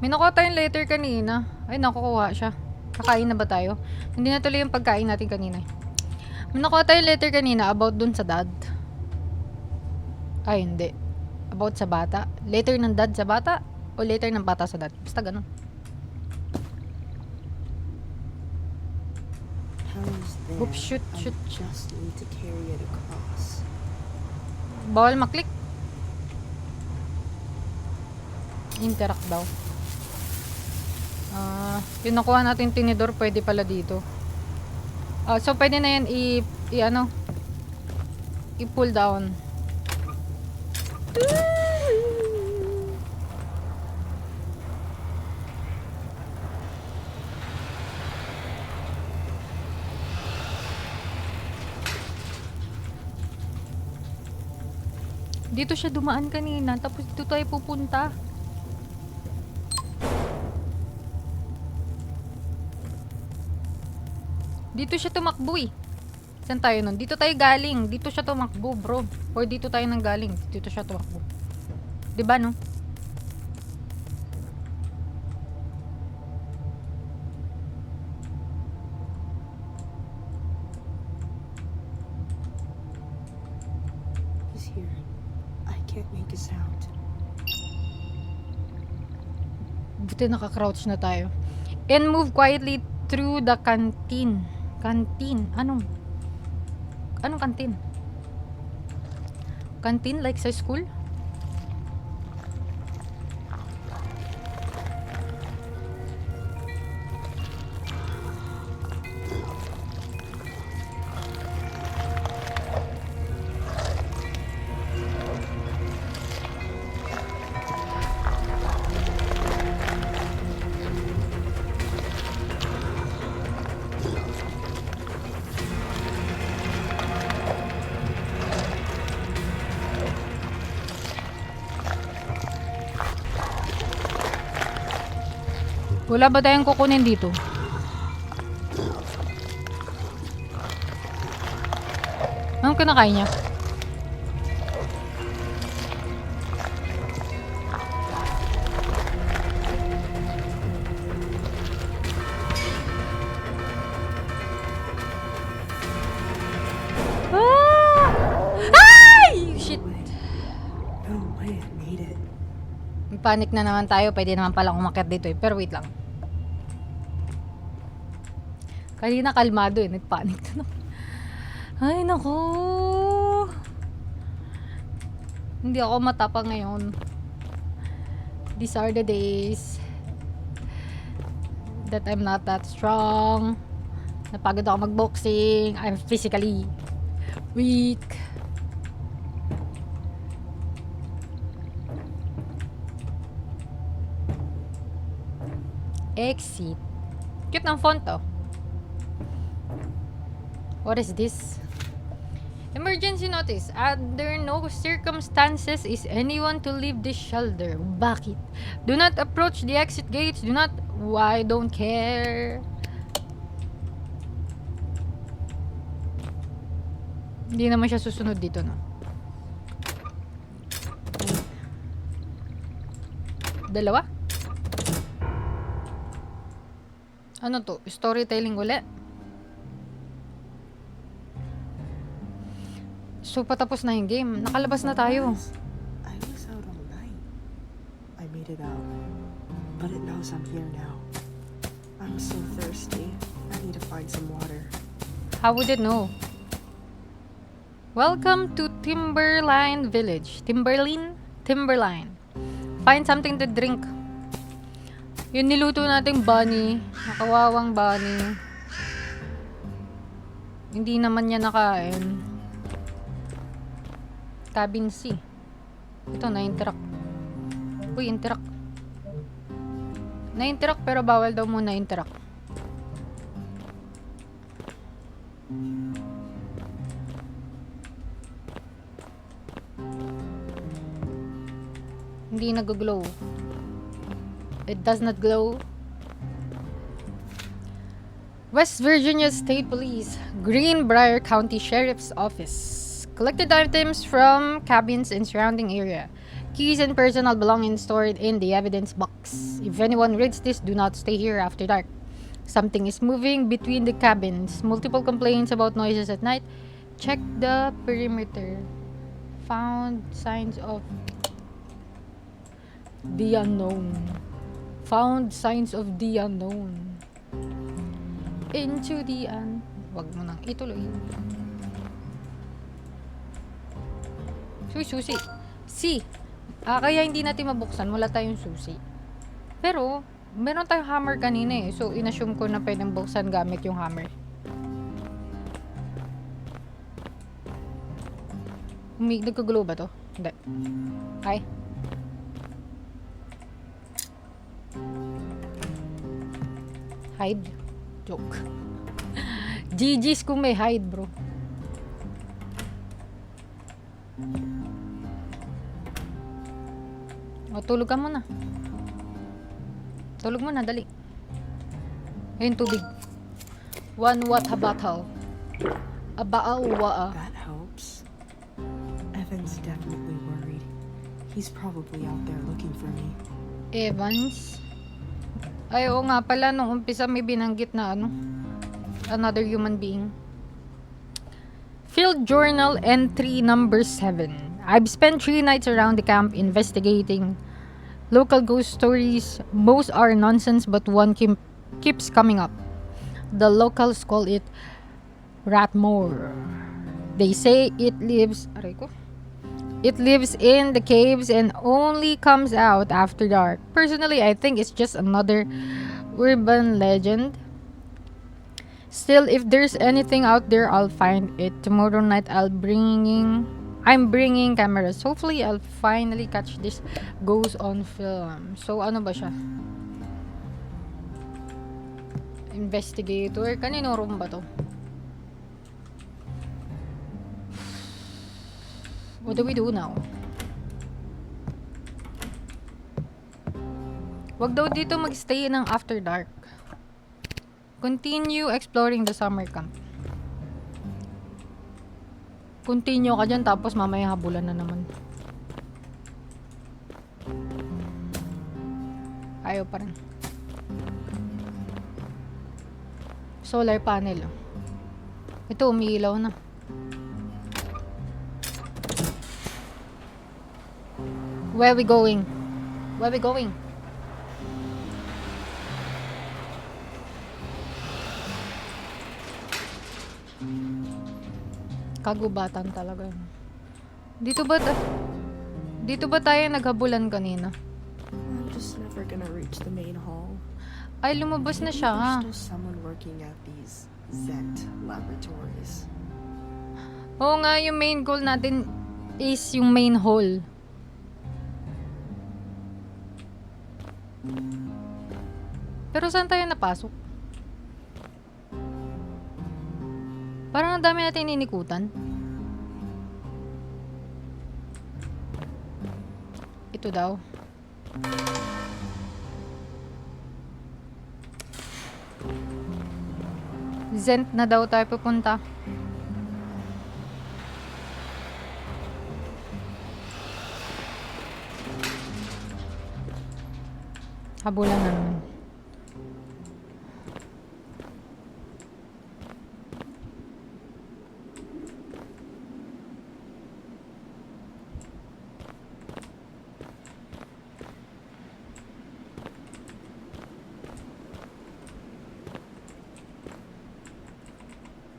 S1: May nakuha tayong letter kanina. Ay, nakukuha siya. Kakain na ba tayo? Hindi na tuloy yung pagkain natin kanina. May nakuha tayong letter kanina about dun sa dad. Ay, hindi. About sa bata. Letter ng dad sa bata? O letter ng bata sa dad? Basta ganun.
S3: Hell's there.
S1: Oops, shoot, shoot.
S3: I just need to carry it across.
S1: Bawal maklik. Interact daw. Yung nakuha natin tinidor, pwede pala dito. So, pwede na yan i-pull down. Dito siya dumaan kanina, tapos dito tayo pupunta. Dito siya tumakbo eh. Saan tayo nun? Dito tayo galing. Dito siya tumakbo, bro. Or dito tayo nang galing. Dito siya tumakbo. Diba, no?
S3: He's here. I can't make a sound.
S1: Buti naka-crouch na tayo. And move quietly through the canteen. Canteen? Anong canteen? Canteen like sa school? Wala ba tayong kukunin dito? Anong kinakain niya? Ah! Ay! Shit.
S3: No way I made it.
S1: Panic na naman tayo. Pwede naman palang umakyat dito eh. Pero wait lang. Kanina kalmado eh. Nagpanic na naman. Ay, naku. Hindi ako matapang ngayon. These are the days that I'm not that strong. Napagod ako magboxing. I'm physically weak. Exit. Cute ng font to. What is this? Emergency notice. Under no circumstances is anyone to leave this shelter. Bakit? Do not approach the exit gates. Do not... Why? Don't care. Hindi naman siya susunod dito, no? Dalawa? Ano to? Storytelling ulit? So, patapos na yung game. Nakalabas na tayo.
S3: I was out all night. I made it out. But it knows I'm here now. I'm so thirsty. I need to find some water.
S1: How would it know? Welcome to Timberline Village. Timberline? Timberline. Find something to drink. Yung niluto nating bunny. Nakawawang bunny. Hindi naman niya nakain. Cabin C. Ito, na-interact. Uy, interact. Na-interact pero bawal daw muna interact. Hindi nag-glow. It does not glow. West Virginia State Police, Greenbrier County Sheriff's Office. Collected items from cabins in surrounding area. Keys and personal belongings stored in the evidence box. If anyone reads this, do not stay here after dark. Something is moving between the cabins. Multiple complaints about noises at night. Check the perimeter. Found signs of the unknown. Found signs of the unknown. Into the wag mo nang ituloy. Susi. Si. Kaya hindi natin mabuksan. Wala tayong susi. Pero, meron tayong hammer kanina eh. So, inassume ko na pwedeng buksan gamit yung hammer. Nagkagulo ba to? Hindi. Ay. Hide. Joke. GG's kung may hide, bro. O, tulog ka muna. Tulog muna, dali. Ayun, tubig. 1 water bottle. Abaa.
S3: That helps. Evan's definitely worried. He's probably out there looking for me.
S1: Evans? Ay, oo nga pala. Nung umpisa may binanggit na another human being. Field Journal Entry number 7. I've spent 3 nights around the camp investigating local ghost stories. Most are nonsense, but one keeps coming up. The locals call it Ratmore. They say it lives in the caves and only comes out after dark. Personally, I think it's just another urban legend. Still, if there's anything out there, I'll find it. Tomorrow night, I'm bringing cameras. Hopefully, I'll finally catch this ghost on film. So, ano ba siya? Investigator. Kanino room ba to? What do we do now? Wag daw dito magstay ng after dark. Continue exploring the summer camp. Continue ka dyan, tapos mamaya habulan na naman. Ayaw pa rin. Solar panel. Ito, umiilaw na. Where we going? Where we going? Kagubatan talaga. Dito ba tayo naghabulan kanina?
S3: I'm just never gonna reach the main hall.
S1: Ay, lumabas na
S3: Maybe
S1: siya.
S3: there's still someone working at these Zent laboratories.
S1: Oo nga, yung main goal natin is yung main hall. Pero saan tayo napasok? Parang ang dami natin inikutan. Ito daw. Zent na daw tayo pupunta. Habulan na naman.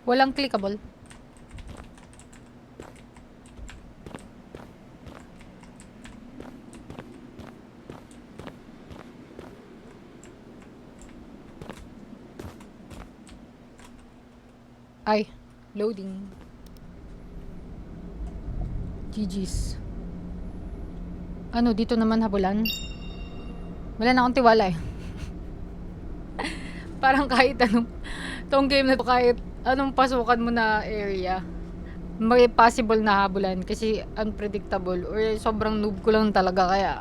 S1: Walang clickable. Ay, loading. GG's. Ano, dito naman habulan? Wala na akong tiwala eh. Parang kahit anong, tong game na to, kahit anong pasukan mo na area, may possible na habulan kasi unpredictable or sobrang noob ko lang talaga kaya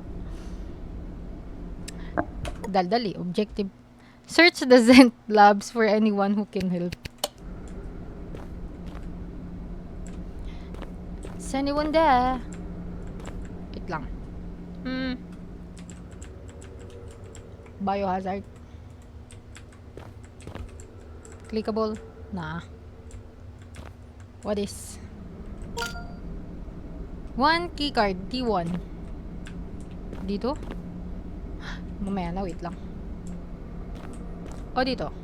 S1: daldali, objective. Search the Zent labs for anyone who can help. Is anyone there? Wait lang. Biohazard. Clickable? Nah. What is? One keycard, T1. Dito? Mamaya na, wait lang. O, dito.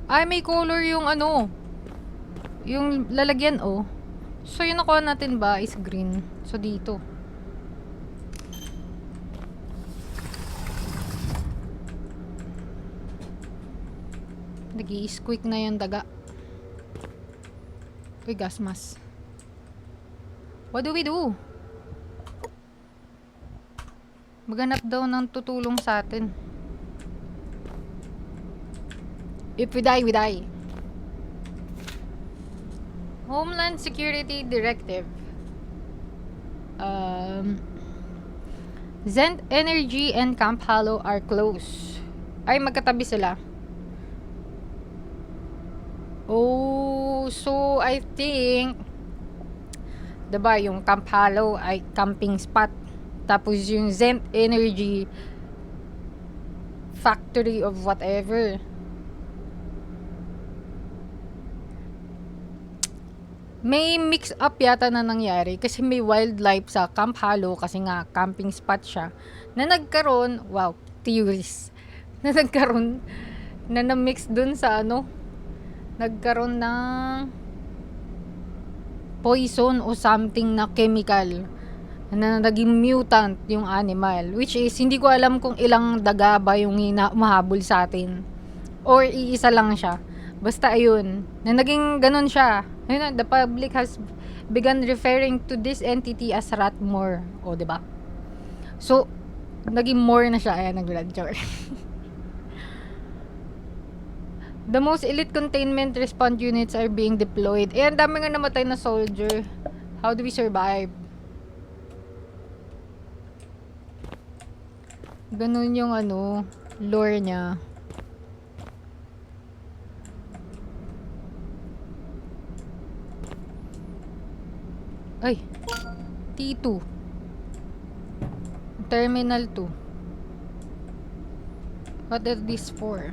S1: Ay, may color yung ano. Yung lalagyan, oh. So, yung nakuha natin ba is green. So, dito. Nag-i-squeak na yung daga. Uy, gas mask. What do we do? Maghanap daw ng tutulong sa atin. If we die, we die. Homeland Security Directive. Zent Energy and Camp Halo are close. Ay, magkatabi sila. Oh, so I think diba yung Camp Halo ay camping spot. Tapos yung Zent Energy factory of whatever. May mix up yata na nangyari kasi may wildlife sa Camp Halo kasi nga camping spot siya na nagkaroon, wow, theories na nagkaroon na na-mix dun sa ano, nagkaroon ng poison o something na chemical na naging mutant yung animal, which is hindi ko alam kung ilang daga ba yung mahabol sa atin or iisa lang siya. Basta ayun, na naging ganun siya. Ayun, the public has begun referring to this entity as Ratmore. O, diba? So, naging more na siya. Ayan, nag-blood joke. The most elite containment response units are being deployed. Eh, ang dami nga namatay na soldier. How do we survive? Ganun yung ano, lore niya. Ay, T2. Terminal 2. What is this for?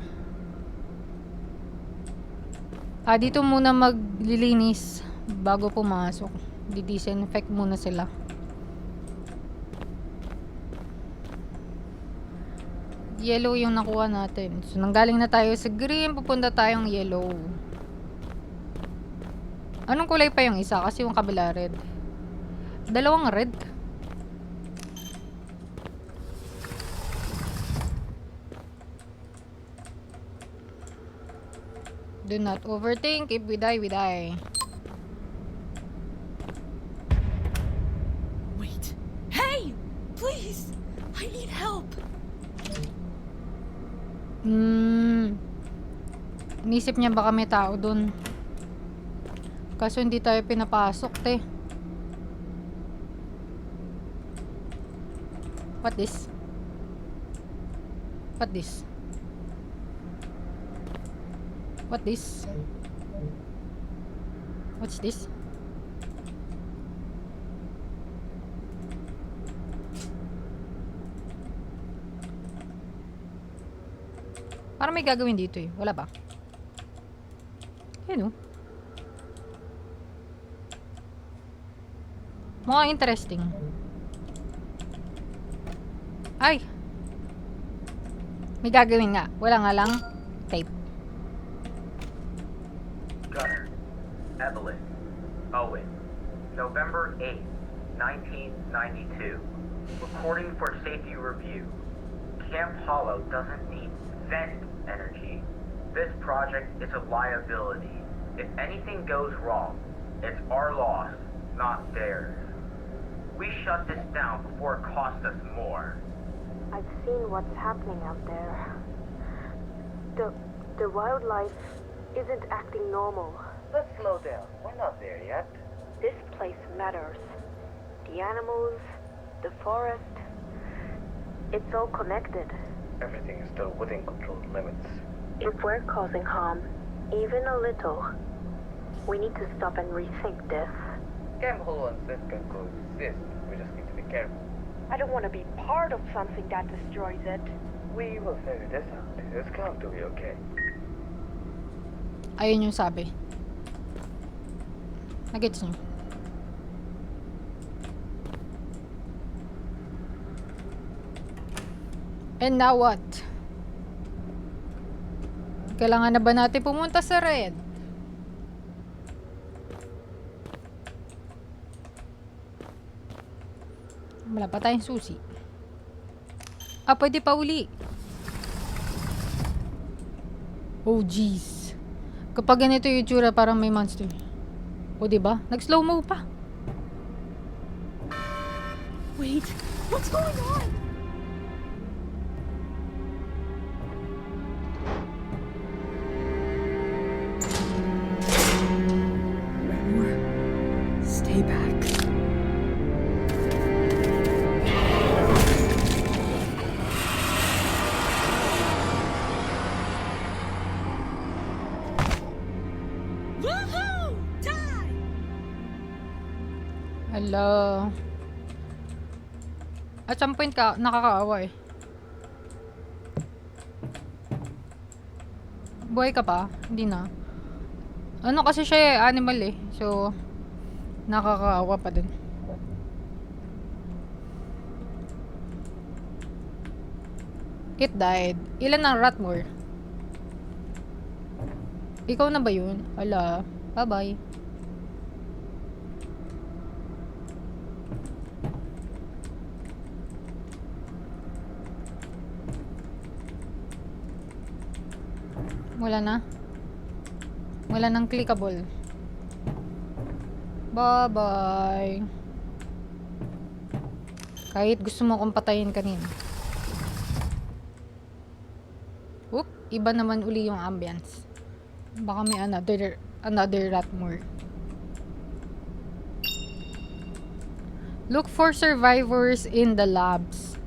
S1: Dito muna maglilinis bago pumasok. Di-disinfect muna sila. Yellow yung nakuha natin. So, nanggaling na tayo sa green, pupunta tayong yellow. Anong kulay pa yung isa? Kasi yung kabila red. Dalawang red. Do not overthink. If we die, we die.
S3: Wait. Hey! Please! I need help!
S1: Inisip niya baka may tao dun. Kaso hindi tayo pinapasok, te. What this? What this? What this? What's this? Parang may gagawin dito eh. Wala ba? Yun oh. Mukhang interesting. Ay! May gagawin nga. Wala nga lang. Tape.
S2: Gunner, Evelyn, Owen, November 8th, 1992. Recording for safety review. Camp Hollow doesn't need vent energy. This project is a liability. If anything goes wrong, it's our loss, not theirs. We shut this down before it costs us more.
S5: I've seen what's happening out there. The wildlife isn't acting normal.
S2: Let's slow down. We're not there yet.
S5: This place matters. The animals, the forest, it's all connected.
S2: Everything is still within controlled limits.
S5: If we're causing harm, even a little, we need to stop and rethink this.
S2: Camp Hollow and Sith can coexist. We just need to be careful.
S5: I don't want to be part of something that destroys it.
S2: We will figure this out. It's going to be okay.
S1: Ayun yung sabi. Nagets nyo? And now what? Kailangan na ba natin pumunta sa red? Wala pa tayong susi. Pwede pa uli. Oh, jeez. Kapag ganito yung itsura, parang may monster. O, diba? Nag-slow mo pa.
S3: Wait, what's going on? Remor, stay back. Woohoo! Die!
S1: Hello. At some point ka, nakakaawa eh. Buhay ka pa? Hindi na. Ano kasi siya eh, animal eh. So, nakakaawa pa din. It died. Ilan ang Ratmore? Ikaw na ba yun? Ala. Bye-bye. Wala na. Wala nang clickable. Bye-bye. Kahit gusto mo kong patayin kanina. Oop, iba naman uli yung ambience. Baka may another Ratmore. Look for survivors in the labs.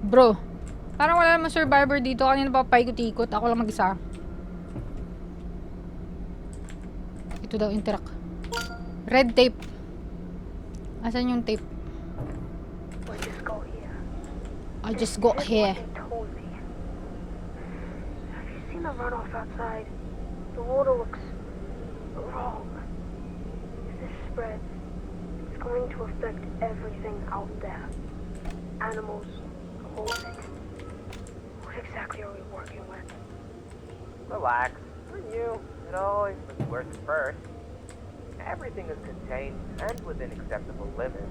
S1: Bro, parang wala namang survivor dito. Kanina pa paikot-ikot. Ako lang mag-isa. Ito daw, interact. Red tape. Asan yung tape?
S5: We just go here.
S1: I just go here.
S5: They told me. Have you seen the runoff outside? The water looks wrong. If this spreads, it's going to affect everything out there. Animals, the whole thing. What exactly are we working with?
S2: Relax. For you, it always was worth it first. Everything is contained and within acceptable limits.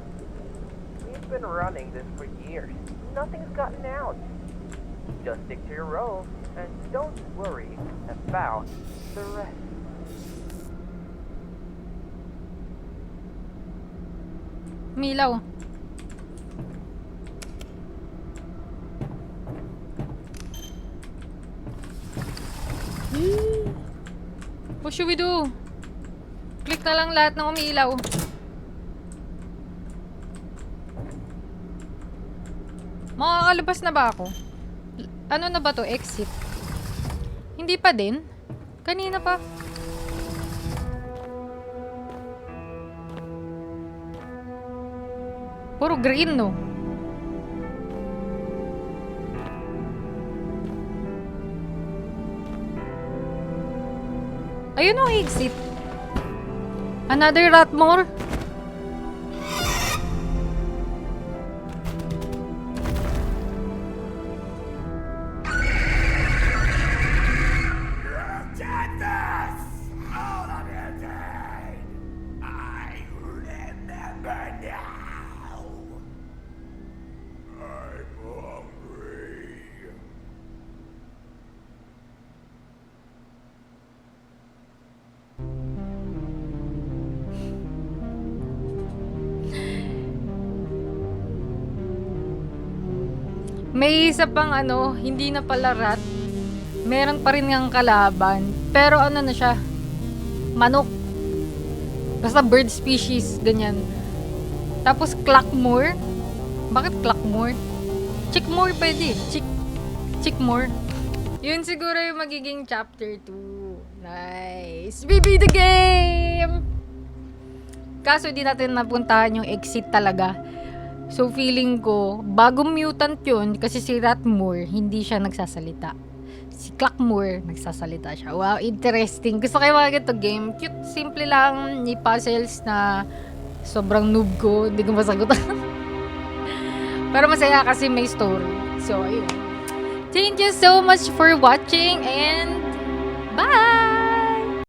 S2: We've been running this for years. Nothing's gotten out. Just stick to your role and don't worry about the rest.
S1: Milaw. What should we do? Click na lang lahat ng umiilaw. Makakalabas na ba ako? Ano na ba to? Exit? Hindi pa din? Kanina pa. Puro green, no? Ayun o, exit. Another Ratmore. May isa pang hindi na pala rat. Meron pa rin ngang kalaban. Pero ano na siya? Manok. Basta bird species, ganyan. Tapos Clackmore. Bakit Clackmore? Chickmore pwede. Chickmore. Yun siguro yung magiging chapter 2. Nice. We beat the game! Kaso di natin napuntahan yung exit talaga. So feeling ko, bagong mutant yun kasi si Ratmore, hindi siya nagsasalita. Si Clackmore, nagsasalita siya. Wow, interesting. Gusto kayo mga ganito game. Cute, simple lang ni puzzles na sobrang noob ko. Hindi ko masagutan. Pero masaya kasi may story. So, ayun. Thank you so much for watching and bye!